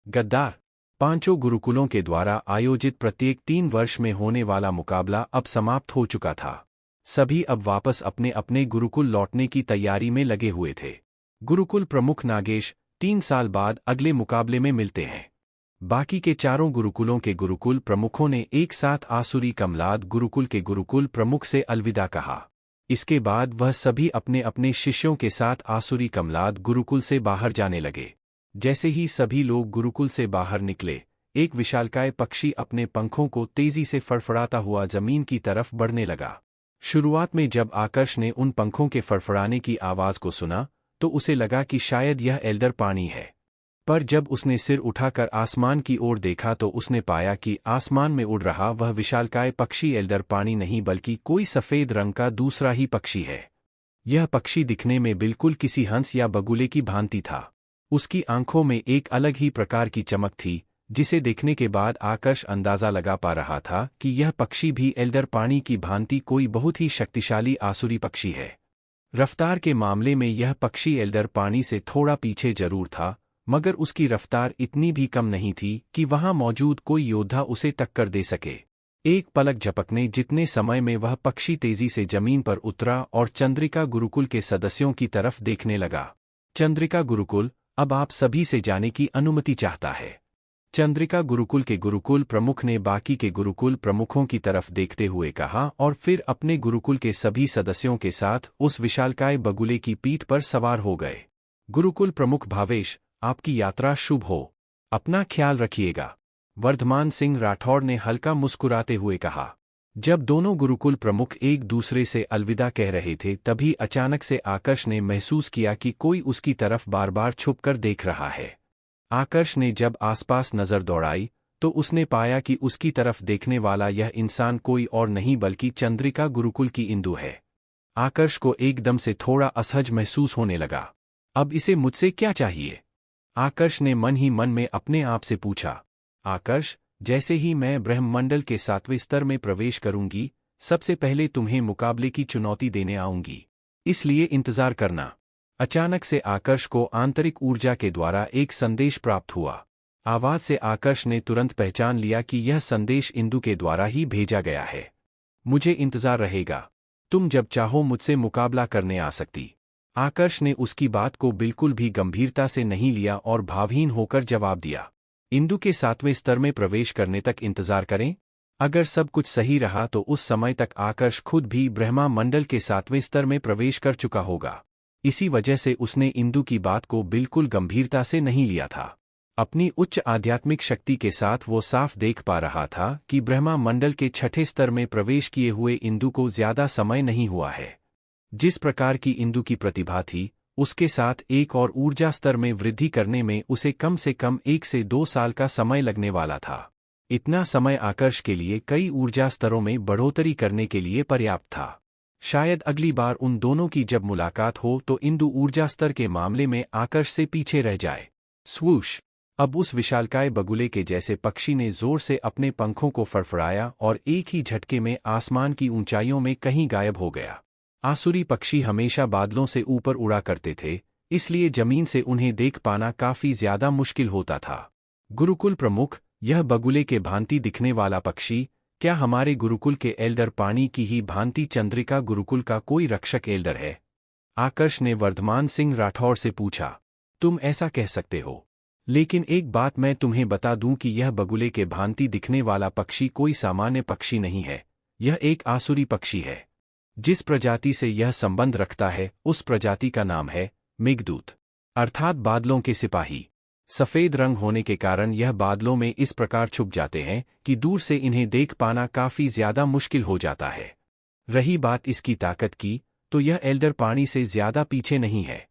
गद्दार। पांचों गुरुकुलों के द्वारा आयोजित प्रत्येक 3 वर्ष में होने वाला मुकाबला अब समाप्त हो चुका था। सभी अब वापस अपने अपने गुरुकुल लौटने की तैयारी में लगे हुए थे। गुरुकुल प्रमुख नागेश 3 साल बाद अगले मुकाबले में मिलते हैं। बाकी के चारों गुरुकुलों के गुरुकुल प्रमुखों ने एक साथ आसुरी कमलाद गुरुकुल के गुरुकुल प्रमुख से अलविदा कहा। इसके बाद वह सभी अपने अपने शिष्यों के साथ आसुरी कमलाद गुरुकुल से बाहर जाने लगे। जैसे ही सभी लोग गुरुकुल से बाहर निकले, एक विशालकाय पक्षी अपने पंखों को तेजी से फड़फड़ाता हुआ जमीन की तरफ बढ़ने लगा। शुरुआत में जब आकर्ष ने उन पंखों के फड़फड़ाने की आवाज को सुना तो उसे लगा कि शायद यह एल्डर पानी है। पर जब उसने सिर उठाकर आसमान की ओर देखा तो उसने पाया कि आसमान में उड़ रहा वह विशालकाय पक्षी एल्डर पानी नहीं बल्कि कोई सफेद रंग का दूसरा ही पक्षी है। यह पक्षी दिखने में बिल्कुल किसी हंस या बगुले की भांति था। उसकी आंखों में एक अलग ही प्रकार की चमक थी, जिसे देखने के बाद आकर्ष अंदाजा लगा पा रहा था कि यह पक्षी भी एल्डर पानी की भांति कोई बहुत ही शक्तिशाली आसुरी पक्षी है। रफ्तार के मामले में यह पक्षी एल्डर पानी से थोड़ा पीछे जरूर था, मगर उसकी रफ्तार इतनी भी कम नहीं थी कि वहां मौजूद कोई योद्धा उसे टक्कर दे सके। एक पलक झपकने जितने समय में वह पक्षी तेजी से जमीन पर उतरा और चंद्रिका गुरुकुल के सदस्यों की तरफ देखने लगा। चंद्रिका गुरुकुल अब आप सभी से जाने की अनुमति चाहता है। चंद्रिका गुरुकुल के गुरुकुल प्रमुख ने बाकी के गुरुकुल प्रमुखों की तरफ देखते हुए कहा और फिर अपने गुरुकुल के सभी सदस्यों के साथ उस विशालकाय बगुले की पीठ पर सवार हो गए। गुरुकुल प्रमुख भावेश, आपकी यात्रा शुभ हो। अपना ख्याल रखिएगा, वर्धमान सिंह राठौड़ ने हल्का मुस्कुराते हुए कहा। जब दोनों गुरुकुल प्रमुख एक दूसरे से अलविदा कह रहे थे तभी अचानक से आकर्ष ने महसूस किया कि कोई उसकी तरफ बार बार छुपकर देख रहा है। आकर्ष ने जब आसपास नजर दौड़ाई तो उसने पाया कि उसकी तरफ देखने वाला यह इंसान कोई और नहीं बल्कि चंद्रिका गुरुकुल की इंदु है। आकर्ष को एकदम से थोड़ा असहज महसूस होने लगा। अब इसे मुझसे क्या चाहिए? आकर्ष ने मन ही मन में अपने आप से पूछा। आकर्ष, जैसे ही मैं ब्रह्ममंडल के 7वें स्तर में प्रवेश करूंगी, सबसे पहले तुम्हें मुकाबले की चुनौती देने आऊंगी, इसलिए इंतजार करना। अचानक से आकर्ष को आंतरिक ऊर्जा के द्वारा एक संदेश प्राप्त हुआ। आवाज से आकर्ष ने तुरंत पहचान लिया कि यह संदेश इंदु के द्वारा ही भेजा गया है। मुझे इंतजार रहेगा, तुम जब चाहो मुझसे मुकाबला करने आ सकती। आकर्ष ने उसकी बात को बिल्कुल भी गंभीरता से नहीं लिया और भावहीन होकर जवाब दिया। इंदु के 7वें स्तर में प्रवेश करने तक इंतजार करें? अगर सब कुछ सही रहा तो उस समय तक आकर्ष खुद भी ब्रह्मा मंडल के 7वें स्तर में प्रवेश कर चुका होगा। इसी वजह से उसने इंदु की बात को बिल्कुल गंभीरता से नहीं लिया था। अपनी उच्च आध्यात्मिक शक्ति के साथ वो साफ देख पा रहा था कि ब्रह्मा मंडल के 6ठे स्तर में प्रवेश किए हुए इंदु को ज्यादा समय नहीं हुआ है। जिस प्रकार की इंदु की प्रतिभा थी, उसके साथ एक और ऊर्जा स्तर में वृद्धि करने में उसे कम से कम 1 से 2 साल का समय लगने वाला था। इतना समय आकर्ष के लिए कई ऊर्जा स्तरों में बढ़ोतरी करने के लिए पर्याप्त था। शायद अगली बार उन दोनों की जब मुलाकात हो तो इंदु ऊर्जा स्तर के मामले में आकर्ष से पीछे रह जाए। स्वूश! अब उस विशालकाय बगुले के जैसे पक्षी ने जोर से अपने पंखों को फड़फड़ाया और एक ही झटके में आसमान की ऊंचाइयों में कहीं गायब हो गया। आसुरी पक्षी हमेशा बादलों से ऊपर उड़ा करते थे, इसलिए जमीन से उन्हें देख पाना काफी ज्यादा मुश्किल होता था। गुरुकुल प्रमुख, यह बगुले के भांति दिखने वाला पक्षी क्या हमारे गुरुकुल के एल्डर पानी की ही भांति चंद्रिका गुरुकुल का कोई रक्षक एल्डर है? आकर्ष ने वर्धमान सिंह राठौड़ से पूछा। तुम ऐसा कह सकते हो, लेकिन एक बात मैं तुम्हें बता दूं कि यह बगुले के भांति दिखने वाला पक्षी कोई सामान्य पक्षी नहीं है। यह एक आसुरी पक्षी है। जिस प्रजाति से यह संबंध रखता है उस प्रजाति का नाम है मेघदूत, अर्थात बादलों के सिपाही। सफेद रंग होने के कारण यह बादलों में इस प्रकार छुप जाते हैं कि दूर से इन्हें देख पाना काफी ज्यादा मुश्किल हो जाता है। रही बात इसकी ताकत की, तो यह एल्डर पानी से ज्यादा पीछे नहीं है,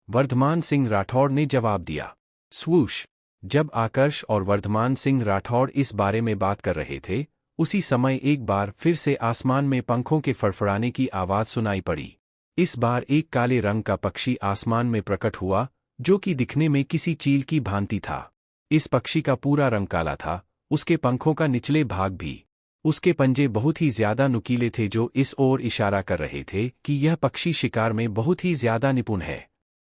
वर्धमान सिंह राठौड़ ने जवाब दिया। स्वूश! जब आकर्ष और वर्धमान सिंह राठौड़ इस बारे में बात कर रहे थे, उसी समय एक बार फिर से आसमान में पंखों के फड़फड़ाने की आवाज सुनाई पड़ी। इस बार एक काले रंग का पक्षी आसमान में प्रकट हुआ, जो कि दिखने में किसी चील की भांति था। इस पक्षी का पूरा रंग काला था, उसके पंखों का निचले भाग भी। उसके पंजे बहुत ही ज्यादा नुकीले थे जो इस ओर इशारा कर रहे थे कि यह पक्षी शिकार में बहुत ही ज्यादा निपुण है।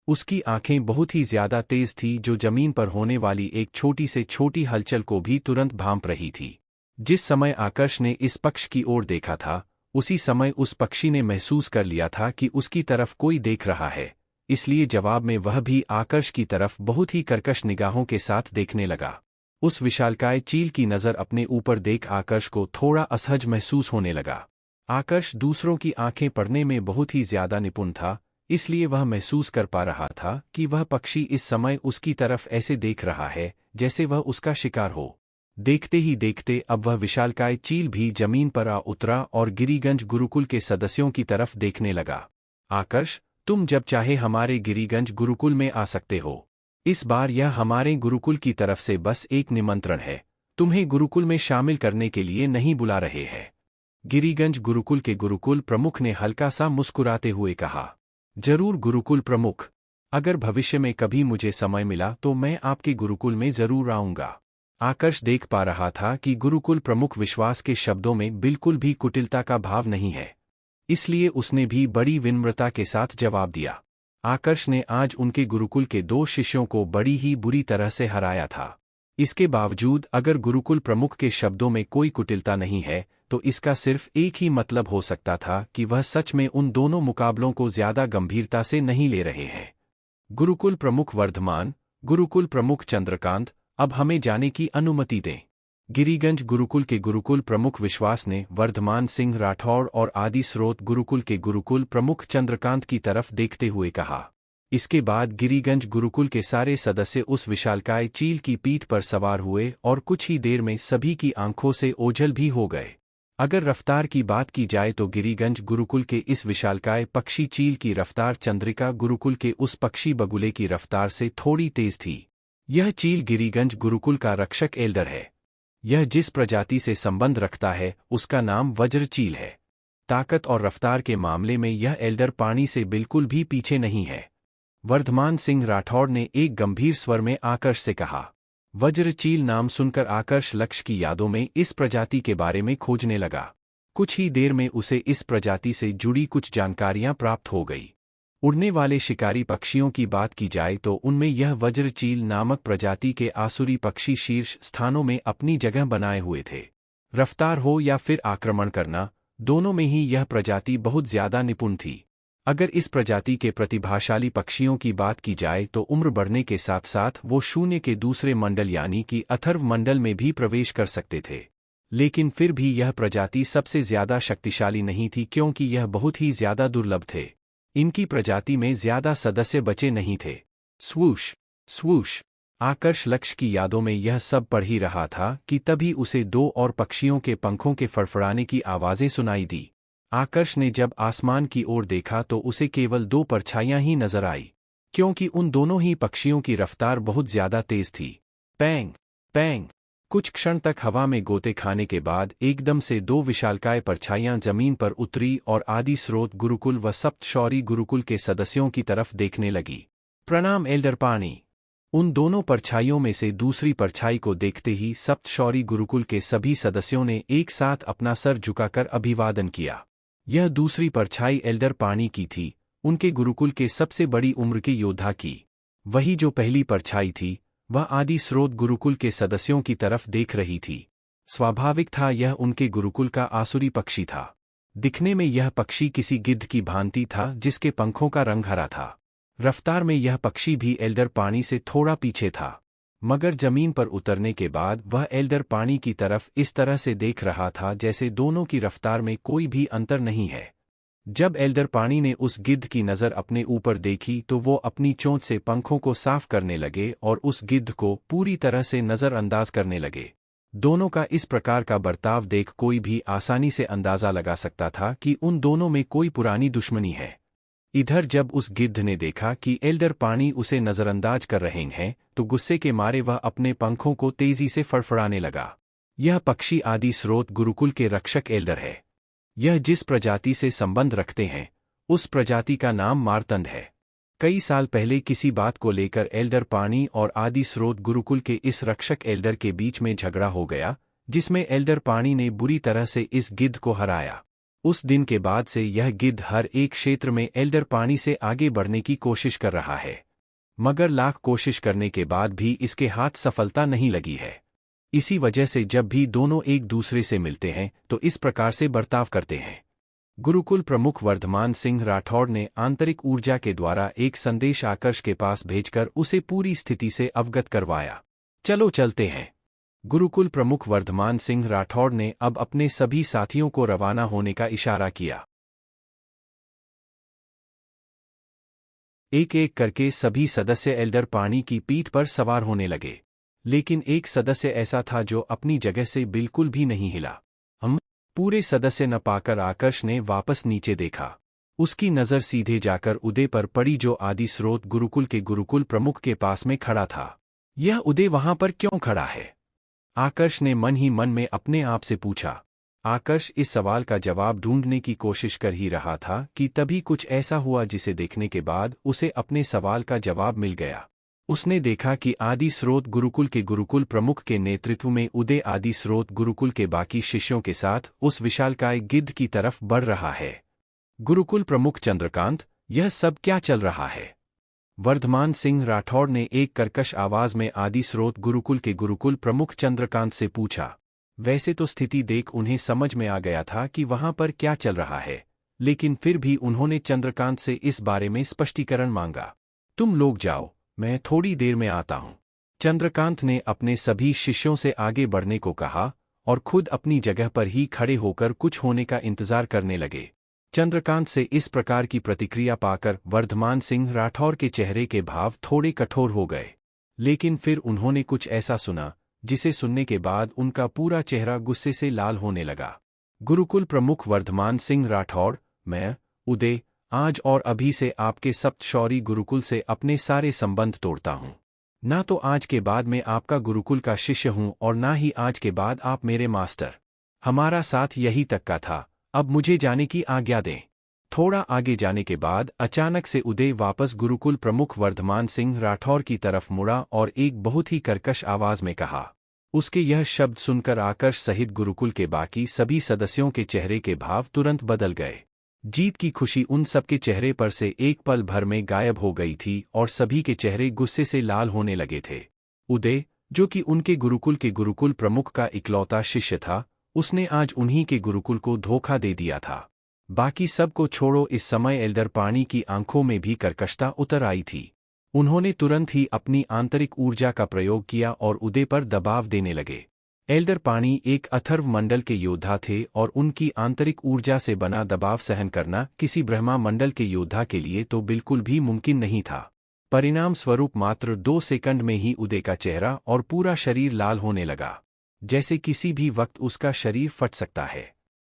उसकी आंखें बहुत ही ज्यादा तेज थी, जो जमीन पर होने वाली एक छोटी से छोटी हलचल को भी तुरंत भांप रही थी। जिस समय आकर्ष ने इस पक्ष की ओर देखा था, उसी समय उस पक्षी ने महसूस कर लिया था कि उसकी तरफ कोई देख रहा है, इसलिए जवाब में वह भी आकर्ष की तरफ बहुत ही कर्कश निगाहों के साथ देखने लगा। उस विशालकाय चील की नज़र अपने ऊपर देख आकर्ष को थोड़ा असहज महसूस होने लगा। आकर्ष दूसरों की आंखें पढ़ने में बहुत ही ज्यादा निपुण था, इसलिए वह महसूस कर पा रहा था कि वह पक्षी इस समय उसकी तरफ ऐसे देख रहा है जैसे वह उसका शिकार हो। देखते ही देखते अब वह विशालकाय चील भी जमीन पर आ उतरा और गिरिगंज गुरुकुल के सदस्यों की तरफ देखने लगा। आकर्ष, तुम जब चाहे हमारे गिरिगंज गुरुकुल में आ सकते हो। इस बार यह हमारे गुरुकुल की तरफ से बस एक निमंत्रण है, तुम्हें गुरुकुल में शामिल करने के लिए नहीं बुला रहे हैं। गिरिगंज गुरुकुल के गुरुकुल प्रमुख ने हल्का सा मुस्कुराते हुए कहा। जरूर गुरुकुल प्रमुख, अगर भविष्य में कभी मुझे समय मिला तो मैं आपके गुरुकुल में जरूर आऊंगा। आकर्ष देख पा रहा था कि गुरुकुल प्रमुख विश्वास के शब्दों में बिल्कुल भी कुटिलता का भाव नहीं है, इसलिए उसने भी बड़ी विनम्रता के साथ जवाब दिया। आकर्ष ने आज उनके गुरुकुल के 2 शिष्यों को बड़ी ही बुरी तरह से हराया था। इसके बावजूद अगर गुरुकुल प्रमुख के शब्दों में कोई कुटिलता नहीं है, तो इसका सिर्फ एक ही मतलब हो सकता था कि वह सच में उन दोनों मुकाबलों को ज्यादा गंभीरता से नहीं ले रहे हैं। गुरुकुल प्रमुख वर्धमान, गुरुकुल प्रमुख चंद्रकांत, अब हमें जाने की अनुमति दें। गिरिगंज गुरुकुल के गुरुकुल प्रमुख विश्वास ने वर्धमान सिंह राठौड़ और आदि स्रोत गुरुकुल के गुरुकुल प्रमुख चंद्रकांत की तरफ देखते हुए कहा। इसके बाद गिरिगंज गुरुकुल के सारे सदस्य उस विशालकाय चील की पीठ पर सवार हुए और कुछ ही देर में सभी की आंखों से ओझल भी हो गए। अगर रफ्तार की बात की जाए तो गिरिगंज गुरुकुल के इस विशालकाय पक्षी चील की रफ्तार चंद्रिका गुरुकुल के उस पक्षी बगुले की रफ्तार से थोड़ी तेज थी। यह चील गिरिगंज गुरुकुल का रक्षक एल्डर है। यह जिस प्रजाति से संबंध रखता है उसका नाम वज्र चील है। ताकत और रफ्तार के मामले में यह एल्डर पानी से बिल्कुल भी पीछे नहीं है। वर्धमान सिंह राठौड़ ने एक गंभीर स्वर में आकर्ष से कहा। वज्र चील नाम सुनकर आकर्ष लक्ष्य की यादों में इस प्रजाति के बारे में खोजने लगा। कुछ ही देर में उसे इस प्रजाति से जुड़ी कुछ जानकारियां प्राप्त हो गई। उड़ने वाले शिकारी पक्षियों की बात की जाए तो उनमें यह वज्र चील नामक प्रजाति के आसुरी पक्षी शीर्ष स्थानों में अपनी जगह बनाए हुए थे। रफ्तार हो या फिर आक्रमण करना, दोनों में ही यह प्रजाति बहुत ज्यादा निपुण थी। अगर इस प्रजाति के प्रतिभाशाली पक्षियों की बात की जाए तो उम्र बढ़ने के साथ साथ वो शून्य के दूसरे मंडल यानी कि अथर्व मंडल में भी प्रवेश कर सकते थे। लेकिन फिर भी यह प्रजाति सबसे ज्यादा शक्तिशाली नहीं थी, क्योंकि यह बहुत ही ज्यादा दुर्लभ थे। इनकी प्रजाति में ज्यादा सदस्य बचे नहीं थे। स्वूश स्वूश, आकर्ष लक्ष्य की यादों में यह सब पढ़ ही रहा था कि तभी उसे 2 और पक्षियों के पंखों के फड़फड़ाने की आवाजें सुनाई दी। आकर्ष ने जब आसमान की ओर देखा तो उसे केवल 2 परछाइयां ही नजर आई, क्योंकि उन दोनों ही पक्षियों की रफ्तार बहुत ज्यादा तेज थी। पैंग पैंग, कुछ क्षण तक हवा में गोते खाने के बाद एकदम से 2 विशालकाय परछाइयां जमीन पर उतरी और आदि स्रोत गुरुकुल व सप्तशौरी गुरुकुल के सदस्यों की तरफ देखने लगी। प्रणाम एल्डर पानी। उन दोनों परछाइयों में से दूसरी परछाई को देखते ही सप्तशौरी गुरुकुल के सभी सदस्यों ने एक साथ अपना सर झुकाकर अभिवादन किया। यह दूसरी परछाई एल्डर पानी की थी, उनके गुरुकुल के सबसे बड़ी उम्र के योद्धा की। वही जो पहली परछाई थी वह आदि स्रोत गुरुकुल के सदस्यों की तरफ देख रही थी। स्वाभाविक था, यह उनके गुरुकुल का आसुरी पक्षी था। दिखने में यह पक्षी किसी गिद्ध की भांति था जिसके पंखों का रंग हरा था। रफ्तार में यह पक्षी भी एल्डर पानी से थोड़ा पीछे था, मगर जमीन पर उतरने के बाद वह एल्डर पानी की तरफ इस तरह से देख रहा था जैसे दोनों की रफ्तार में कोई भी अंतर नहीं है। जब एल्डर पानी ने उस गिद्ध की नज़र अपने ऊपर देखी तो वो अपनी चोंच से पंखों को साफ करने लगे और उस गिद्ध को पूरी तरह से नज़रअंदाज करने लगे। दोनों का इस प्रकार का बर्ताव देख कोई भी आसानी से अंदाजा लगा सकता था कि उन दोनों में कोई पुरानी दुश्मनी है। इधर जब उस गिद्ध ने देखा कि एल्डर पानी उसे नज़रअंदाज कर रहे हैं तो गुस्से के मारे वह अपने पंखों को तेजी से फड़फड़ाने लगा। यह पक्षी आदि स्रोत गुरुकुल के रक्षक एल्डर है। यह जिस प्रजाति से संबंध रखते हैं उस प्रजाति का नाम मार्तंड है। कई साल पहले किसी बात को लेकर एल्डर पानी और आदि स्रोत गुरुकुल के इस रक्षक एल्डर के बीच में झगड़ा हो गया, जिसमें एल्डर पानी ने बुरी तरह से इस गिद्ध को हराया। उस दिन के बाद से यह गिद्ध हर एक क्षेत्र में एल्डर पानी से आगे बढ़ने की कोशिश कर रहा है, मगर लाख कोशिश करने के बाद भी इसके हाथ सफलता नहीं लगी है। इसी वजह से जब भी दोनों एक दूसरे से मिलते हैं तो इस प्रकार से बर्ताव करते हैं। गुरुकुल प्रमुख वर्धमान सिंह राठौड़ ने आंतरिक ऊर्जा के द्वारा एक संदेश आकर्ष के पास भेजकर उसे पूरी स्थिति से अवगत करवाया। चलो चलते हैं। गुरुकुल प्रमुख वर्धमान सिंह राठौड़ ने अब अपने सभी साथियों को रवाना होने का इशारा किया। एक एक करके सभी सदस्य एल्डर पानी की पीठ पर सवार होने लगे, लेकिन एक सदस्य ऐसा था जो अपनी जगह से बिल्कुल भी नहीं हिला। पूरे सदस्य न पाकर आकर्ष ने वापस नीचे देखा। उसकी नज़र सीधे जाकर उदय पर पड़ी जो आदि स्रोत गुरुकुल के गुरुकुल प्रमुख के पास में खड़ा था। यह उदय वहां पर क्यों खड़ा है? आकर्ष ने मन ही मन में अपने आप से पूछा। आकर्ष इस सवाल का जवाब ढूंढने की कोशिश कर ही रहा था कि तभी कुछ ऐसा हुआ जिसे देखने के बाद उसे अपने सवाल का जवाब मिल गया। उसने देखा कि आदि स्रोत गुरुकुल के गुरुकुल प्रमुख के नेतृत्व में उदय आदि स्रोत गुरुकुल के बाकी शिष्यों के साथ उस विशालकाय गिद्ध की तरफ बढ़ रहा है। गुरुकुल प्रमुख चंद्रकांत, यह सब क्या चल रहा है? वर्धमान सिंह राठौड़ ने एक कर्कश आवाज में आदि स्रोत गुरुकुल के गुरुकुल प्रमुख चंद्रकांत से पूछा। वैसे तो स्थिति देख उन्हें समझ में आ गया था कि वहां पर क्या चल रहा है, लेकिन फिर भी उन्होंने चंद्रकांत से इस बारे में स्पष्टीकरण मांगा। तुम लोग जाओ, मैं थोड़ी देर में आता हूं। चंद्रकांत ने अपने सभी शिष्यों से आगे बढ़ने को कहा और खुद अपनी जगह पर ही खड़े होकर कुछ होने का इंतजार करने लगे। चंद्रकांत से इस प्रकार की प्रतिक्रिया पाकर वर्धमान सिंह राठौर के चेहरे के भाव थोड़े कठोर हो गए, लेकिन फिर उन्होंने कुछ ऐसा सुना जिसे सुनने के बाद उनका पूरा चेहरा गुस्से से लाल होने लगा। गुरुकुल प्रमुख वर्धमान सिंह राठौड़, मैं, उदय, आज और अभी से आपके सप्तशौरी गुरुकुल से अपने सारे संबंध तोड़ता हूं। ना तो आज के बाद मैं आपका गुरुकुल का शिष्य हूं और ना ही आज के बाद आप मेरे मास्टर। हमारा साथ यही तक का था, अब मुझे जाने की आज्ञा दें। थोड़ा आगे जाने के बाद अचानक से उदय वापस गुरुकुल प्रमुख वर्धमान सिंह राठौर की तरफ मुड़ा और एक बहुत ही कर्कश आवाज में कहा। उसके यह शब्द सुनकर आकर्ष सहित गुरुकुल के बाकी सभी सदस्यों के चेहरे के भाव तुरंत बदल गए। जीत की खुशी उन सबके चेहरे पर से एक पल भर में गायब हो गई थी और सभी के चेहरे गुस्से से लाल होने लगे थे। उदय, जो कि उनके गुरुकुल के गुरुकुल प्रमुख का इकलौता शिष्य था, उसने आज उन्हीं के गुरुकुल को धोखा दे दिया था। बाकी सब को छोड़ो, इस समय एल्डर पानी की आंखों में भी कर्कशता उतर आई थी। उन्होंने तुरंत ही अपनी आंतरिक ऊर्जा का प्रयोग किया और उदय पर दबाव देने लगे। एल्डर पानी एक अथर्व मंडल के योद्धा थे और उनकी आंतरिक ऊर्जा से बना दबाव सहन करना किसी ब्रह्मा मंडल के योद्धा के लिए तो बिल्कुल भी मुमकिन नहीं था। परिणाम स्वरूप मात्र 2 सेकंड में ही उदय का चेहरा और पूरा शरीर लाल होने लगा, जैसे किसी भी वक्त उसका शरीर फट सकता है।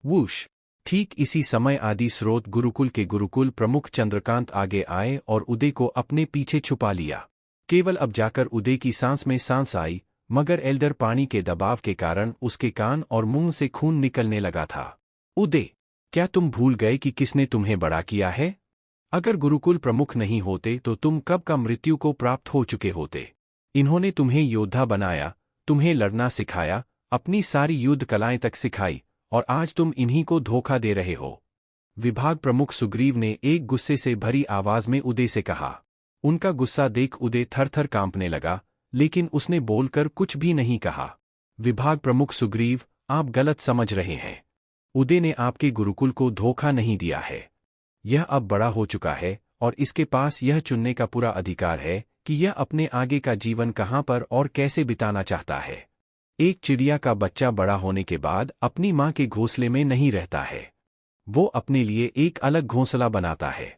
वूश! ठीक इसी समय आदि स्रोत गुरुकुल के गुरुकुल प्रमुख चंद्रकांत आगे आए और उदय को अपने पीछे छुपा लिया। केवल अब जाकर उदय की सांस में सांस आई, मगर एल्डर पानी के दबाव के कारण उसके कान और मुंह से खून निकलने लगा था। उदय, क्या तुम भूल गए कि किसने तुम्हें बड़ा किया है? अगर गुरुकुल प्रमुख नहीं होते तो तुम कब का मृत्यु को प्राप्त हो चुके होते। इन्होंने तुम्हें योद्धा बनाया, तुम्हें लड़ना सिखाया, अपनी सारी युद्ध कलाएं तक सिखाई, और आज तुम इन्हीं को धोखा दे रहे हो। विभाग प्रमुख सुग्रीव ने एक गुस्से से भरी आवाज में उदय से कहा। उनका गुस्सा देख उदय थर-थर कांपने लगा, लेकिन उसने बोलकर कुछ भी नहीं कहा। विभाग प्रमुख सुग्रीव, आप गलत समझ रहे हैं। उदय ने आपके गुरुकुल को धोखा नहीं दिया है। यह अब बड़ा हो चुका है और इसके पास यह चुनने का पूरा अधिकार है कि यह अपने आगे का जीवन कहां पर और कैसे बिताना चाहता है। एक चिड़िया का बच्चा बड़ा होने के बाद अपनी मां के घोंसले में नहीं रहता है, वो अपने लिए एक अलग घोंसला बनाता है।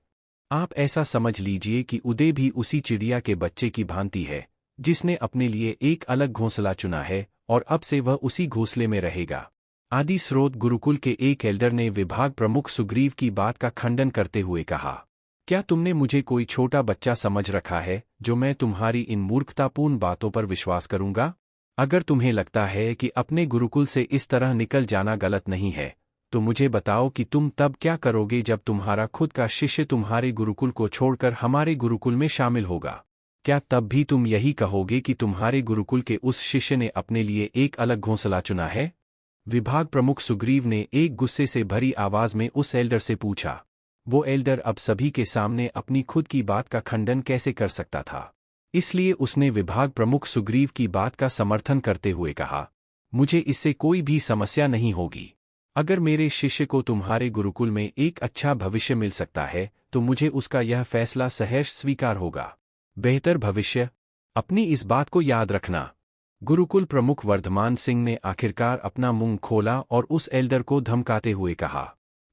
आप ऐसा समझ लीजिए कि उदय भी उसी चिड़िया के बच्चे की भांति है, जिसने अपने लिए एक अलग घोंसला चुना है और अब से वह उसी घोंसले में रहेगा। आदि स्रोत गुरुकुल के एक एल्डर ने विभाग प्रमुख सुग्रीव की बात का खंडन करते हुए कहा, क्या तुमने मुझे कोई छोटा बच्चा समझ रखा है जो मैं तुम्हारी इन मूर्खतापूर्ण बातों पर विश्वास करूंगा? अगर तुम्हें लगता है कि अपने गुरुकुल से इस तरह निकल जाना गलत नहीं है, तो मुझे बताओ कि तुम तब क्या करोगे जब तुम्हारा खुद का शिष्य तुम्हारे गुरुकुल को छोड़कर हमारे गुरुकुल में शामिल होगा। क्या तब भी तुम यही कहोगे कि तुम्हारे गुरुकुल के उस शिष्य ने अपने लिए एक अलग घोंसला चुना है? विभाग प्रमुख सुग्रीव ने एक गुस्से से भरी आवाज में उस एल्डर से पूछा। वो एल्डर अब सभी के सामने अपनी खुद की बात का खंडन कैसे कर सकता था, इसलिए उसने विभाग प्रमुख सुग्रीव की बात का समर्थन करते हुए कहा, मुझे इससे कोई भी समस्या नहीं होगी। अगर मेरे शिष्य को तुम्हारे गुरुकुल में एक अच्छा भविष्य मिल सकता है तो मुझे उसका यह फैसला सहर्ष स्वीकार होगा। बेहतर भविष्य, अपनी इस बात को याद रखना। गुरुकुल प्रमुख वर्धमान सिंह ने आखिरकार अपना मुंह खोला और उस एल्डर को धमकाते हुए कहा।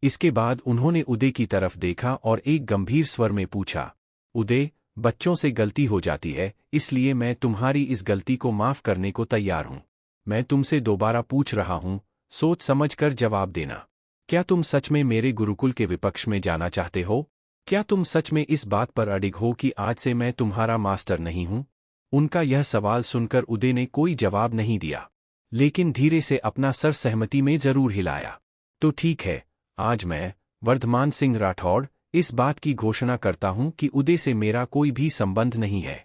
इसके बाद उन्होंने उदय की तरफ देखा और एक गंभीर स्वर में पूछा, उदय, बच्चों से गलती हो जाती है, इसलिए मैं तुम्हारी इस गलती को माफ करने को तैयार हूं। मैं तुमसे दोबारा पूछ रहा हूं, सोच समझ कर जवाब देना। क्या तुम सच में मेरे गुरुकुल के विपक्ष में जाना चाहते हो? क्या तुम सच में इस बात पर अडिग हो कि आज से मैं तुम्हारा मास्टर नहीं हूं? उनका यह सवाल सुनकर उदय ने कोई जवाब नहीं दिया, लेकिन धीरे से अपना सर सहमति में जरूर हिलाया। तो ठीक है, आज मैं, वर्धमान सिंह राठौड़, इस बात की घोषणा करता हूं कि उदय से मेरा कोई भी संबंध नहीं है।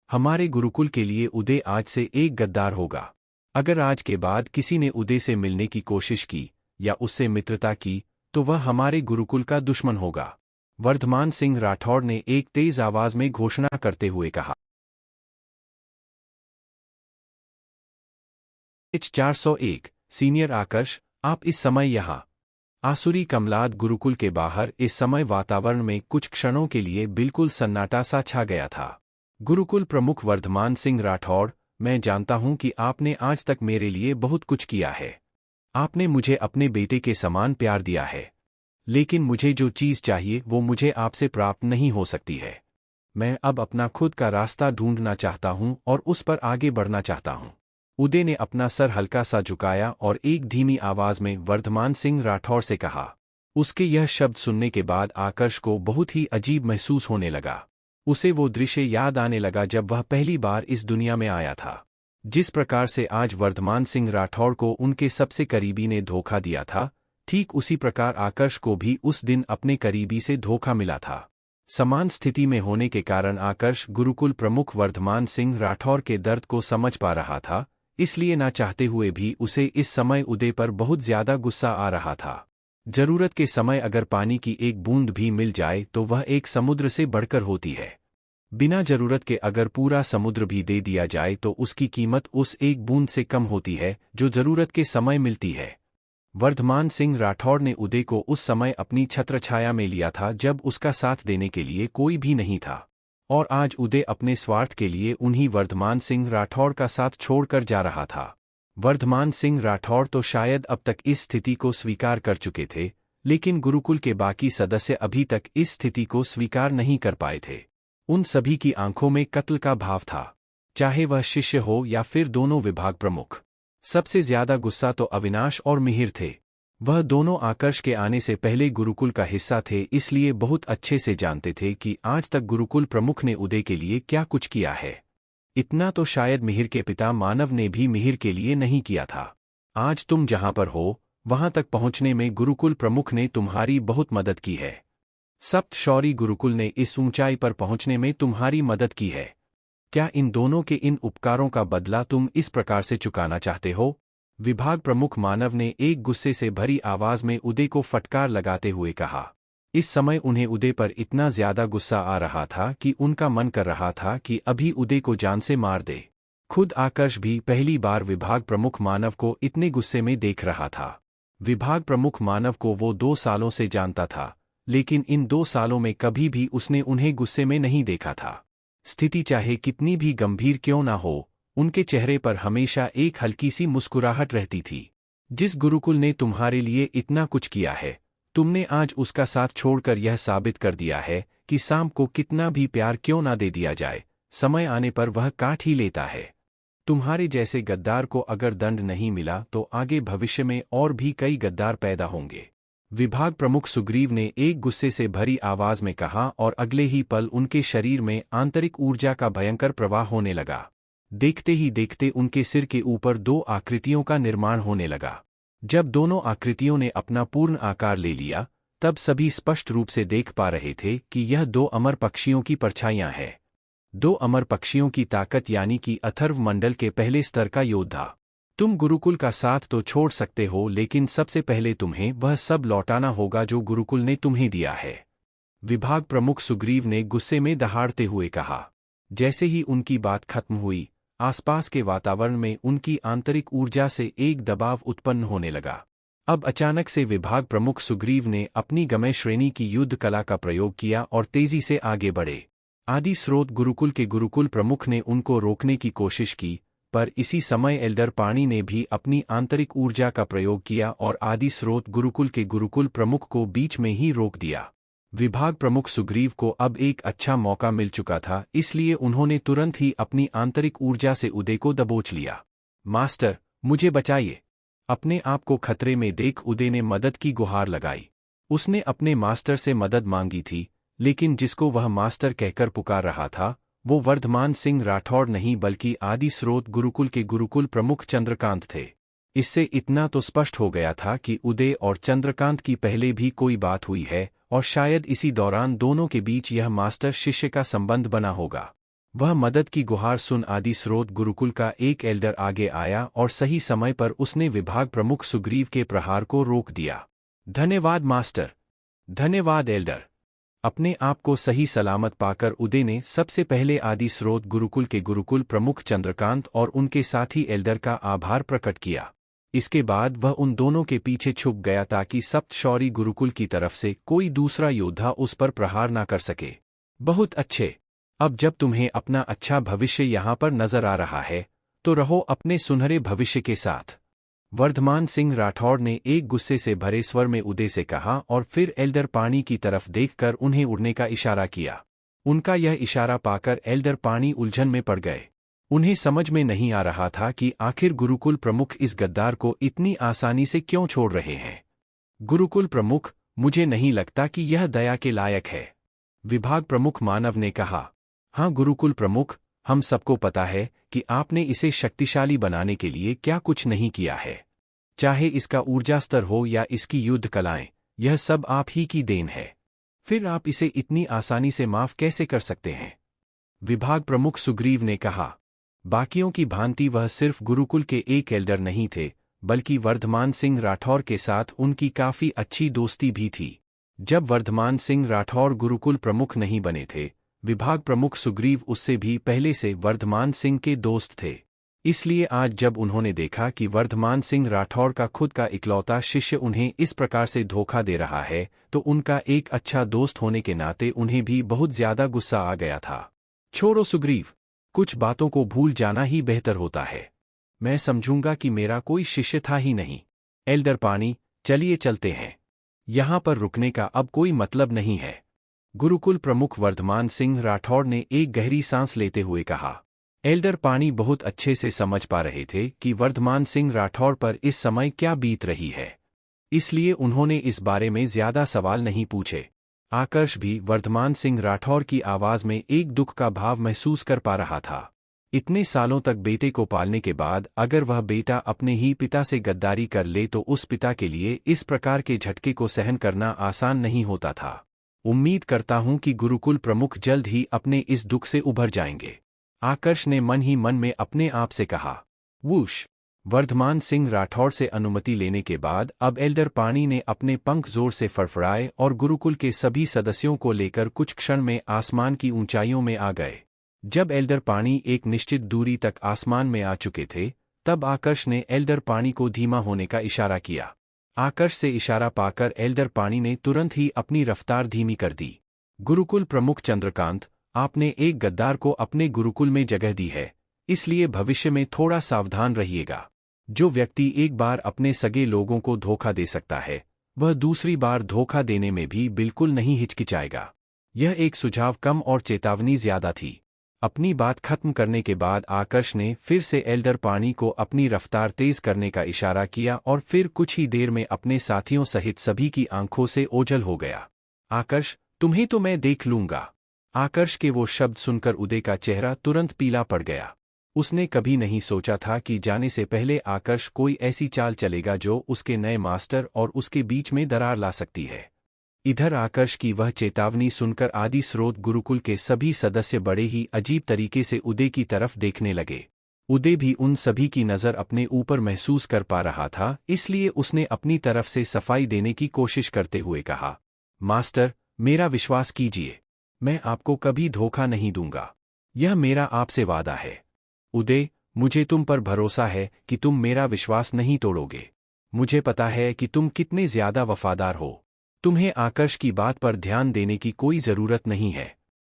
हमारे गुरुकुल के लिए उदय आज से एक गद्दार होगा। अगर आज के बाद किसी ने उदय से मिलने की कोशिश की या उससे मित्रता की तो वह हमारे गुरुकुल का दुश्मन होगा। वर्धमान सिंह राठौड़ ने एक तेज आवाज में घोषणा करते हुए कहा। H 401 सीनियर आकर्ष, आप इस समय यहाँ। आसुरी कमलाद गुरुकुल के बाहर इस समय वातावरण में कुछ क्षणों के लिए बिल्कुल सन्नाटा सा छा गया था। गुरुकुल प्रमुख वर्धमान सिंह राठौड़, मैं जानता हूं कि आपने आज तक मेरे लिए बहुत कुछ किया है। आपने मुझे अपने बेटे के समान प्यार दिया है, लेकिन मुझे जो चीज़ चाहिए वो मुझे आपसे प्राप्त नहीं हो सकती है। मैं अब अपना खुद का रास्ता ढूंढना चाहता हूं और उस पर आगे बढ़ना चाहता हूं। उदय ने अपना सर हल्का सा झुकाया और एक धीमी आवाज में वर्धमान सिंह राठौड़ से कहा। उसके यह शब्द सुनने के बाद आकर्ष को बहुत ही अजीब महसूस होने लगा। उसे वो दृश्य याद आने लगा जब वह पहली बार इस दुनिया में आया था। जिस प्रकार से आज वर्धमान सिंह राठौड़ को उनके सबसे करीबी ने धोखा दिया था, ठीक उसी प्रकार आकर्ष को भी उस दिन अपने करीबी से धोखा मिला था। समान स्थिति में होने के कारण आकर्ष गुरुकुल प्रमुख वर्धमान सिंह राठौड़ के दर्द को समझ पा रहा था, इसलिए ना चाहते हुए भी उसे इस समय उदय पर बहुत ज्यादा गुस्सा आ रहा था। जरूरत के समय अगर पानी की एक बूंद भी मिल जाए तो वह एक समुद्र से बढ़कर होती है। बिना जरूरत के अगर पूरा समुद्र भी दे दिया जाए तो उसकी कीमत उस एक बूंद से कम होती है जो जरूरत के समय मिलती है। वर्धमान सिंह राठौड़ ने उदय को उस समय अपनी छत्रछाया में लिया था जब उसका साथ देने के लिए कोई भी नहीं था, और आज उदय अपने स्वार्थ के लिए उन्हीं वर्धमान सिंह राठौड़ का साथ छोड़कर जा रहा था। वर्धमान सिंह राठौड़ तो शायद अब तक इस स्थिति को स्वीकार कर चुके थे, लेकिन गुरुकुल के बाकी सदस्य अभी तक इस स्थिति को स्वीकार नहीं कर पाए थे। उन सभी की आंखों में कत्ल का भाव था, चाहे वह शिष्य हो या फिर दोनों विभाग प्रमुख। सबसे ज्यादा गुस्सा तो अविनाश और मिहिर थे। वह दोनों आकर्ष के आने से पहले गुरुकुल का हिस्सा थे, इसलिए बहुत अच्छे से जानते थे कि आज तक गुरुकुल प्रमुख ने उदय के लिए क्या कुछ किया है। इतना तो शायद मिहिर के पिता मानव ने भी मिहिर के लिए नहीं किया था। आज तुम जहां पर हो वहां तक पहुंचने में गुरुकुल प्रमुख ने तुम्हारी बहुत मदद की है। सप्त शौरी गुरुकुल ने इस ऊंचाई पर पहुंचने में तुम्हारी मदद की है। क्या इन दोनों के इन उपकारों का बदला तुम इस प्रकार से चुकाना चाहते हो? विभाग प्रमुख मानव ने एक गुस्से से भरी आवाज में उदय को फटकार लगाते हुए कहा। इस समय उन्हें उदय पर इतना ज्यादा गुस्सा आ रहा था कि उनका मन कर रहा था कि अभी उदय को जान से मार दे। खुद आकर्ष भी पहली बार विभाग प्रमुख मानव को इतने गुस्से में देख रहा था। विभाग प्रमुख मानव को वो 2 सालों से जानता था, लेकिन इन 2 सालों में कभी भी उसने उन्हें गुस्से में नहीं देखा था। स्थिति चाहे कितनी भी गंभीर क्यों ना हो, उनके चेहरे पर हमेशा एक हल्की सी मुस्कुराहट रहती थी। जिस गुरुकुल ने तुम्हारे लिए इतना कुछ किया है, तुमने आज उसका साथ छोड़कर यह साबित कर दिया है कि सांप को कितना भी प्यार क्यों ना दे दिया जाए, समय आने पर वह काट ही लेता है। तुम्हारे जैसे गद्दार को अगर दंड नहीं मिला तो आगे भविष्य में और भी कई गद्दार पैदा होंगे। विभाग प्रमुख सुग्रीव ने एक गुस्से से भरी आवाज में कहा और अगले ही पल उनके शरीर में आंतरिक ऊर्जा का भयंकर प्रवाह होने लगा। देखते ही देखते उनके सिर के ऊपर 2 आकृतियों का निर्माण होने लगा। जब दोनों आकृतियों ने अपना पूर्ण आकार ले लिया, तब सभी स्पष्ट रूप से देख पा रहे थे कि यह 2 अमर पक्षियों की परछाइयां हैं। 2 अमर पक्षियों की ताकत, यानी कि अथर्व मंडल के पहले स्तर का योद्धा। तुम गुरुकुल का साथ तो छोड़ सकते हो, लेकिन सबसे पहले तुम्हें वह सब लौटाना होगा जो गुरुकुल ने तुम्हें दिया है। विभाग प्रमुख सुग्रीव ने गुस्से में दहाड़ते हुए कहा। जैसे ही उनकी बात खत्म हुई, आसपास के वातावरण में उनकी आंतरिक ऊर्जा से एक दबाव उत्पन्न होने लगा। अब अचानक से विभाग प्रमुख सुग्रीव ने अपनी गमय श्रेणी की युद्ध कला का प्रयोग किया और तेजी से आगे बढ़े। आदि स्रोत गुरुकुल के गुरुकुल प्रमुख ने उनको रोकने की कोशिश की, पर इसी समय एल्डर पाणी ने भी अपनी आंतरिक ऊर्जा का प्रयोग किया और आदि स्रोत गुरुकुल के गुरुकुल प्रमुख को बीच में ही रोक दिया। विभाग प्रमुख सुग्रीव को अब एक अच्छा मौका मिल चुका था, इसलिए उन्होंने तुरंत ही अपनी आंतरिक ऊर्जा से उदय को दबोच लिया। मास्टर, मुझे बचाइए। अपने आप को खतरे में देख उदय ने मदद की गुहार लगाई। उसने अपने मास्टर से मदद मांगी थी, लेकिन जिसको वह मास्टर कहकर पुकार रहा था वो वर्धमान सिंह राठौड़ नहीं बल्कि आदि स्रोत गुरुकुल के गुरुकुल प्रमुख चंद्रकांत थे। इससे इतना तो स्पष्ट हो गया था कि उदय और चंद्रकांत की पहले भी कोई बात हुई है और शायद इसी दौरान दोनों के बीच यह मास्टर शिष्य का संबंध बना होगा। वह मदद की गुहार सुन आदि स्रोत गुरुकुल का एक एल्डर आगे आया और सही समय पर उसने विभाग प्रमुख सुग्रीव के प्रहार को रोक दिया। धन्यवाद मास्टर। धन्यवाद एल्डर। अपने आप को सही सलामत पाकर उदय ने सबसे पहले आदि स्रोत गुरुकुल के गुरुकुल प्रमुख चंद्रकांत और उनके साथी एल्डर का आभार प्रकट किया। इसके बाद वह उन दोनों के पीछे छुप गया ताकि सप्तशौरी गुरुकुल की तरफ से कोई दूसरा योद्धा उस पर प्रहार न कर सके। बहुत अच्छे। अब जब तुम्हें अपना अच्छा भविष्य यहाँ पर नजर आ रहा है, तो रहो अपने सुनहरे भविष्य के साथ। वर्धमान सिंह राठौड़ ने एक गुस्से से भरे स्वर में उदय से कहा और फिर एल्डर पाणी की तरफ देखकर उन्हें उड़ने का इशारा किया। उनका यह इशारा पाकर एल्डर पाणी उलझन में पड़ गए। उन्हें समझ में नहीं आ रहा था कि आखिर गुरुकुल प्रमुख इस गद्दार को इतनी आसानी से क्यों छोड़ रहे हैं। गुरुकुल प्रमुख, मुझे नहीं लगता कि यह दया के लायक है। विभाग प्रमुख मानव ने कहा। हाँ गुरुकुल प्रमुख, हम सबको पता है कि आपने इसे शक्तिशाली बनाने के लिए क्या कुछ नहीं किया है। चाहे इसका ऊर्जा स्तर हो या इसकी युद्ध कलाएं, यह सब आप ही की देन है। फिर आप इसे इतनी आसानी से माफ कैसे कर सकते हैं? विभाग प्रमुख सुग्रीव ने कहा। बाकियों की भांति वह सिर्फ गुरुकुल के एक एल्डर नहीं थे, बल्कि वर्धमान सिंह राठौर के साथ उनकी काफी अच्छी दोस्ती भी थी। जब वर्धमान सिंह राठौर गुरुकुल प्रमुख नहीं बने थे, विभाग प्रमुख सुग्रीव उससे भी पहले से वर्धमान सिंह के दोस्त थे। इसलिए आज जब उन्होंने देखा कि वर्धमान सिंह राठौर का खुद का इकलौता शिष्य उन्हें इस प्रकार से धोखा दे रहा है, तो उनका एक अच्छा दोस्त होने के नाते उन्हें भी बहुत ज्यादा गुस्सा आ गया था। छोड़ो सुग्रीव, कुछ बातों को भूल जाना ही बेहतर होता है। मैं समझूंगा कि मेरा कोई शिष्य था ही नहीं। एल्डर पाणी, चलिए चलते हैं। यहाँ पर रुकने का अब कोई मतलब नहीं है। गुरुकुल प्रमुख वर्धमान सिंह राठौड़ ने एक गहरी सांस लेते हुए कहा। एल्डर पाणी बहुत अच्छे से समझ पा रहे थे कि वर्धमान सिंह राठौड़ पर इस समय क्या बीत रही है, इसलिए उन्होंने इस बारे में ज्यादा सवाल नहीं पूछे। आकर्ष भी वर्धमान सिंह राठौर की आवाज में एक दुख का भाव महसूस कर पा रहा था। इतने सालों तक बेटे को पालने के बाद अगर वह बेटा अपने ही पिता से गद्दारी कर ले तो उस पिता के लिए इस प्रकार के झटके को सहन करना आसान नहीं होता था। उम्मीद करता हूं कि गुरुकुल प्रमुख जल्द ही अपने इस दुख से उभर जाएंगे, आकर्ष ने मन ही मन में अपने आप से कहा। वूश! वर्धमान सिंह राठौड़ से अनुमति लेने के बाद अब एल्डर पाणी ने अपने पंख जोर से फड़फड़ाए और गुरुकुल के सभी सदस्यों को लेकर कुछ क्षण में आसमान की ऊंचाइयों में आ गए। जब एल्डर पाणी एक निश्चित दूरी तक आसमान में आ चुके थे, तब आकर्ष ने एल्डर पाणी को धीमा होने का इशारा किया। आकर्ष से इशारा पाकर एल्डर पाणी ने तुरंत ही अपनी रफ्तार धीमी कर दी। गुरुकुल प्रमुख चंद्रकांत, आपने एक गद्दार को अपने गुरुकुल में जगह दी है, इसलिए भविष्य में थोड़ा सावधान रहिएगा। जो व्यक्ति एक बार अपने सगे लोगों को धोखा दे सकता है, वह दूसरी बार धोखा देने में भी बिल्कुल नहीं हिचकिचाएगा। यह एक सुझाव कम और चेतावनी ज्यादा थी। अपनी बात खत्म करने के बाद आकर्ष ने फिर से एल्डर पाणी को अपनी रफ्तार तेज करने का इशारा किया और फिर कुछ ही देर में अपने साथियों सहित सभी की आंखों से ओझल हो गया। आकर्ष, तुम्हें तो मैं देख लूंगा। आकर्ष के वो शब्द सुनकर उदय का चेहरा तुरंत पीला पड़ गया। उसने कभी नहीं सोचा था कि जाने से पहले आकर्ष कोई ऐसी चाल चलेगा जो उसके नए मास्टर और उसके बीच में दरार ला सकती है। इधर आकर्ष की वह चेतावनी सुनकर आदि स्रोत गुरुकुल के सभी सदस्य बड़े ही अजीब तरीके से उदय की तरफ देखने लगे। उदय भी उन सभी की नज़र अपने ऊपर महसूस कर पा रहा था, इसलिए उसने अपनी तरफ से सफाई देने की कोशिश करते हुए कहा, मास्टर, मेरा विश्वास कीजिए। मैं आपको कभी धोखा नहीं दूंगा। यह मेरा आपसे वादा है। उदय, मुझे तुम पर भरोसा है कि तुम मेरा विश्वास नहीं तोड़ोगे। मुझे पता है कि तुम कितने ज्यादा वफादार हो। तुम्हें आकर्ष की बात पर ध्यान देने की कोई जरूरत नहीं है।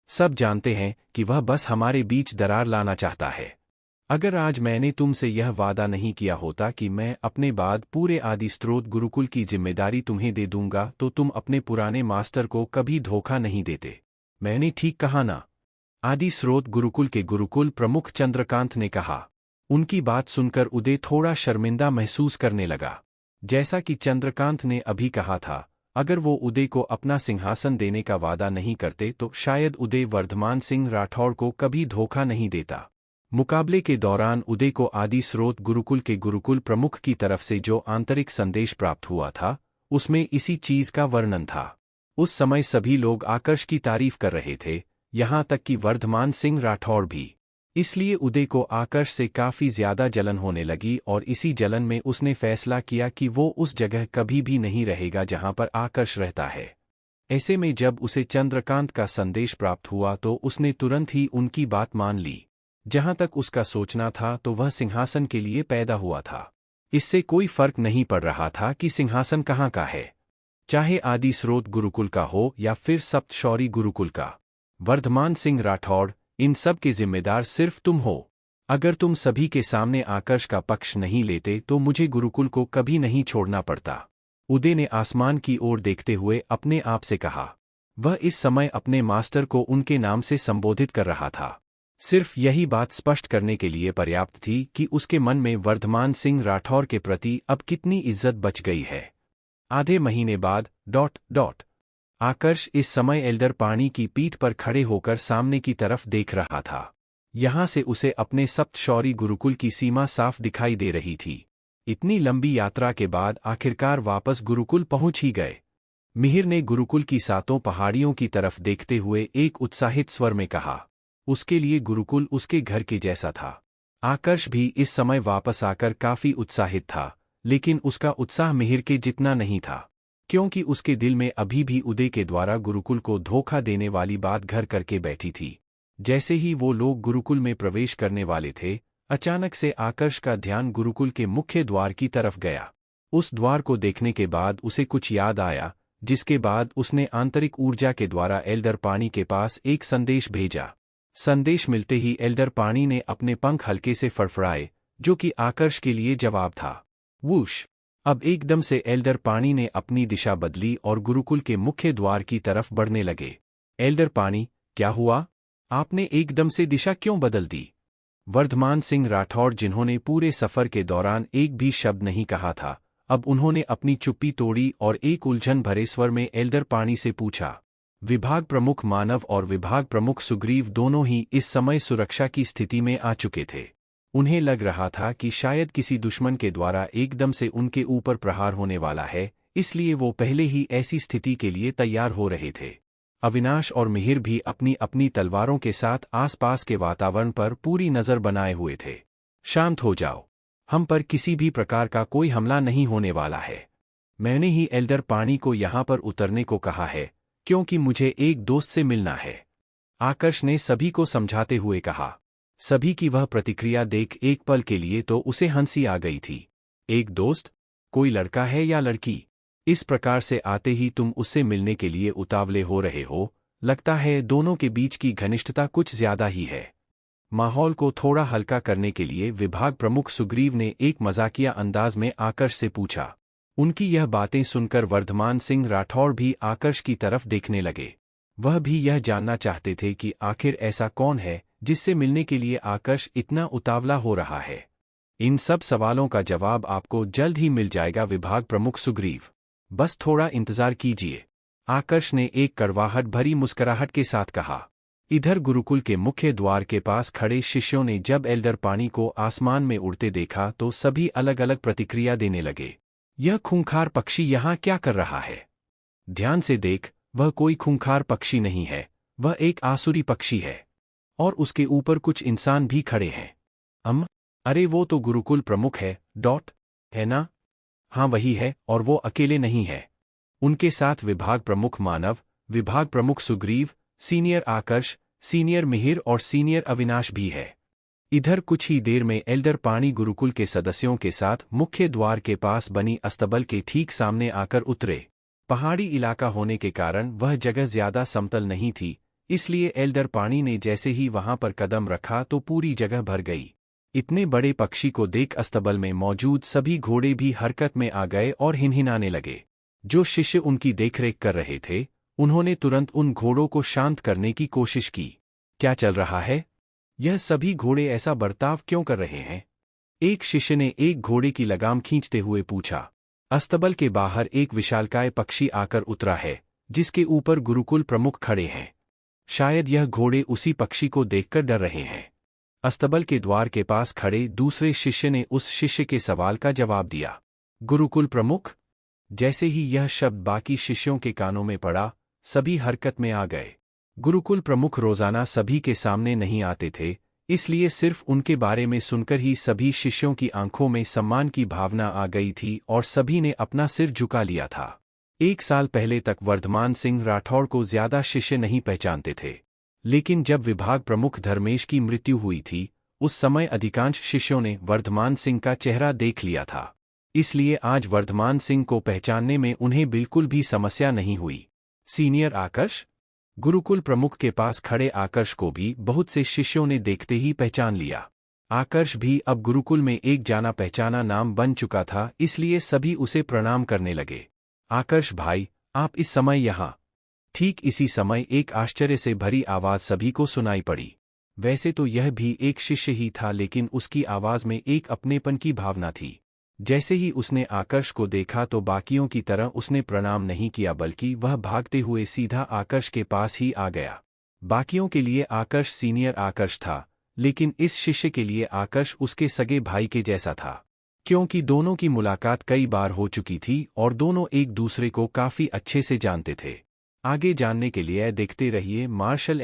सब जानते हैं कि वह बस हमारे बीच दरार लाना चाहता है। अगर आज मैंने तुमसे यह वादा नहीं किया होता कि मैं अपने बाद पूरे आदि स्रोत गुरुकुल की जिम्मेदारी तुम्हें दे दूंगा, तो तुम अपने पुराने मास्टर को कभी धोखा नहीं देते। मैंने ठीक कहा ना? आदि स्रोत गुरुकुल के गुरुकुल प्रमुख चंद्रकांत ने कहा। उनकी बात सुनकर उदय थोड़ा शर्मिंदा महसूस करने लगा। जैसा कि चंद्रकांत ने अभी कहा था, अगर वो उदय को अपना सिंहासन देने का वादा नहीं करते तो शायद उदय वर्धमान सिंह राठौड़ को कभी धोखा नहीं देता। मुकाबले के दौरान उदय को आदि स्रोत गुरुकुल के गुरुकुल प्रमुख की तरफ से जो आंतरिक संदेश प्राप्त हुआ था, उसमें इसी चीज का वर्णन था। उस समय सभी लोग आकर्ष की तारीफ कर रहे थे, यहाँ तक कि वर्धमान सिंह राठौड़ भी। इसलिए उदय को आकर्ष से काफी ज्यादा जलन होने लगी और इसी जलन में उसने फैसला किया कि वो उस जगह कभी भी नहीं रहेगा जहां पर आकर्ष रहता है। ऐसे में जब उसे चंद्रकांत का संदेश प्राप्त हुआ तो उसने तुरंत ही उनकी बात मान ली। जहां तक उसका सोचना था तो वह सिंहासन के लिए पैदा हुआ था। इससे कोई फर्क नहीं पड़ रहा था कि सिंहासन कहाँ का है, चाहे आदि स्रोत गुरुकुल का हो या फिर सप्तशौरी गुरुकुल का। वर्धमान सिंह राठौड़, इन सब के जिम्मेदार सिर्फ तुम हो। अगर तुम सभी के सामने आकर्ष का पक्ष नहीं लेते तो मुझे गुरुकुल को कभी नहीं छोड़ना पड़ता। उदय ने आसमान की ओर देखते हुए अपने आप से कहा। वह इस समय अपने मास्टर को उनके नाम से संबोधित कर रहा था। सिर्फ यही बात स्पष्ट करने के लिए पर्याप्त थी कि उसके मन में वर्धमान सिंह राठौर के प्रति अब कितनी इज्जत बच गई है। आधे महीने बाद आकर्ष इस समय एल्डर पानी की पीठ पर खड़े होकर सामने की तरफ देख रहा था। यहाँ से उसे अपने सप्तशौरी गुरुकुल की सीमा साफ दिखाई दे रही थी। इतनी लंबी यात्रा के बाद आखिरकार वापस गुरुकुल पहुंच ही गए। मिहिर ने गुरुकुल की सातों पहाड़ियों की तरफ देखते हुए एक उत्साहित स्वर में कहा। उसके लिए गुरुकुल उसके घर के जैसा था। आकर्ष भी इस समय वापस आकर काफी उत्साहित था, लेकिन उसका उत्साह मिहिर के जितना नहीं था, क्योंकि उसके दिल में अभी भी उदय के द्वारा गुरुकुल को धोखा देने वाली बात घर करके बैठी थी। जैसे ही वो लोग गुरुकुल में प्रवेश करने वाले थे, अचानक से आकर्ष का ध्यान गुरुकुल के मुख्य द्वार की तरफ गया। उस द्वार को देखने के बाद उसे कुछ याद आया, जिसके बाद उसने आंतरिक ऊर्जा के द्वारा एल्डर पानी के पास एक संदेश भेजा। संदेश मिलते ही एल्डर पानी ने अपने पंख हल्के से फड़फड़ाए, जो कि आकर्ष के लिए जवाब था। वूश! अब एकदम से एल्डर पानी ने अपनी दिशा बदली और गुरुकुल के मुख्य द्वार की तरफ बढ़ने लगे। एल्डर पानी, क्या हुआ? आपने एकदम से दिशा क्यों बदल दी? वर्धमान सिंह राठौड़, जिन्होंने पूरे सफर के दौरान एक भी शब्द नहीं कहा था, अब उन्होंने अपनी चुप्पी तोड़ी और एक उलझन भरे स्वर में एल्डर पानी से पूछा। विभाग प्रमुख मानव और विभाग प्रमुख सुग्रीव दोनों ही इस समय सुरक्षा की स्थिति में आ चुके थे। उन्हें लग रहा था कि शायद किसी दुश्मन के द्वारा एकदम से उनके ऊपर प्रहार होने वाला है, इसलिए वो पहले ही ऐसी स्थिति के लिए तैयार हो रहे थे। अविनाश और मिहिर भी अपनी अपनी तलवारों के साथ आसपास के वातावरण पर पूरी नजर बनाए हुए थे। शांत हो जाओ, हम पर किसी भी प्रकार का कोई हमला नहीं होने वाला है। मैंने ही एल्डर पानी को यहाँ पर उतरने को कहा है, क्योंकि मुझे एक दोस्त से मिलना है, आकर्ष ने सभी को समझाते हुए कहा। सभी की वह प्रतिक्रिया देख एक पल के लिए तो उसे हंसी आ गई थी। एक दोस्त? कोई लड़का है या लड़की? इस प्रकार से आते ही तुम उससे मिलने के लिए उतावले हो रहे हो, लगता है दोनों के बीच की घनिष्ठता कुछ ज्यादा ही है। माहौल को थोड़ा हल्का करने के लिए विभाग प्रमुख सुग्रीव ने एक मजाकिया अंदाज में आकर्ष से पूछा। उनकी यह बातें सुनकर वर्धमान सिंह राठौड़ भी आकर्ष की तरफ देखने लगे। वह भी यह जानना चाहते थे कि आखिर ऐसा कौन है जिससे मिलने के लिए आकर्ष इतना उतावला हो रहा है। इन सब सवालों का जवाब आपको जल्द ही मिल जाएगा विभाग प्रमुख सुग्रीव, बस थोड़ा इंतजार कीजिए, आकर्ष ने एक कड़वाहट भरी मुस्कुराहट के साथ कहा। इधर गुरुकुल के मुख्य द्वार के पास खड़े शिष्यों ने जब एल्डर पानी को आसमान में उड़ते देखा तो सभी अलग अलग प्रतिक्रिया देने लगे। यह खूंखार पक्षी यहाँ क्या कर रहा है? ध्यान से देख, वह कोई खूंखार पक्षी नहीं है, वह एक आसुरी पक्षी है, और उसके ऊपर कुछ इंसान भी खड़े हैं। अरे वो तो गुरुकुल प्रमुख है ना? हाँ वही है, और वो अकेले नहीं है। उनके साथ विभाग प्रमुख मानव, विभाग प्रमुख सुग्रीव, सीनियर आकर्ष, सीनियर मिहिर और सीनियर अविनाश भी है। इधर कुछ ही देर में एल्डर पाणी गुरुकुल के सदस्यों के साथ मुख्य द्वार के पास बनी अस्तबल के ठीक सामने आकर उतरे। पहाड़ी इलाका होने के कारण वह जगह ज्यादा समतल नहीं थी, इसलिए एल्डर पाणी ने जैसे ही वहां पर कदम रखा तो पूरी जगह भर गई। इतने बड़े पक्षी को देख अस्तबल में मौजूद सभी घोड़े भी हरकत में आ गए और हिनहिनाने लगे। जो शिष्य उनकी देखरेख कर रहे थे, उन्होंने तुरंत उन घोड़ों को शांत करने की कोशिश की। क्या चल रहा है? यह सभी घोड़े ऐसा बर्ताव क्यों कर रहे हैं? एक शिष्य ने एक घोड़े की लगाम खींचते हुए पूछा। अस्तबल के बाहर एक विशालकाय पक्षी आकर उतरा है, जिसके ऊपर गुरुकुल प्रमुख खड़े हैं। शायद यह घोड़े उसी पक्षी को देखकर डर रहे हैं। अस्तबल के द्वार के पास खड़े दूसरे शिष्य ने उस शिष्य के सवाल का जवाब दिया। गुरुकुल प्रमुख? जैसे ही यह शब्द बाकी शिष्यों के कानों में पड़ा, सभी हरकत में आ गए। गुरुकुल प्रमुख रोजाना सभी के सामने नहीं आते थे, इसलिए सिर्फ उनके बारे में सुनकर ही सभी शिष्यों की आंखों में सम्मान की भावना आ गई थी और सभी ने अपना सिर झुका लिया था। 1 साल पहले तक वर्धमान सिंह राठौड़ को ज्यादा शिष्य नहीं पहचानते थे, लेकिन जब विभाग प्रमुख धर्मेश की मृत्यु हुई थी, उस समय अधिकांश शिष्यों ने वर्धमान सिंह का चेहरा देख लिया था। इसलिए आज वर्धमान सिंह को पहचानने में उन्हें बिल्कुल भी समस्या नहीं हुई। सीनियर आकर्ष? गुरुकुल प्रमुख के पास खड़े आकर्ष को भी बहुत से शिष्यों ने देखते ही पहचान लिया। आकर्ष भी अब गुरुकुल में एक जाना पहचाना नाम बन चुका था, इसलिए सभी उसे प्रणाम करने लगे। आकर्ष भाई, आप इस समय यहाँ? ठीक इसी समय एक आश्चर्य से भरी आवाज सभी को सुनाई पड़ी। वैसे तो यह भी एक शिष्य ही था, लेकिन उसकी आवाज में एक अपनेपन की भावना थी। जैसे ही उसने आकर्ष को देखा तो बाकियों की तरह उसने प्रणाम नहीं किया, बल्कि वह भागते हुए सीधा आकर्ष के पास ही आ गया। बाकियों के लिए आकर्ष सीनियर आकर्ष था, लेकिन इस शिष्य के लिए आकर्ष उसके सगे भाई के जैसा था, क्योंकि दोनों की मुलाकात कई बार हो चुकी थी और दोनों एक दूसरे को काफी अच्छे से जानते थे। आगे जानने के लिए देखते रहिए मार्शल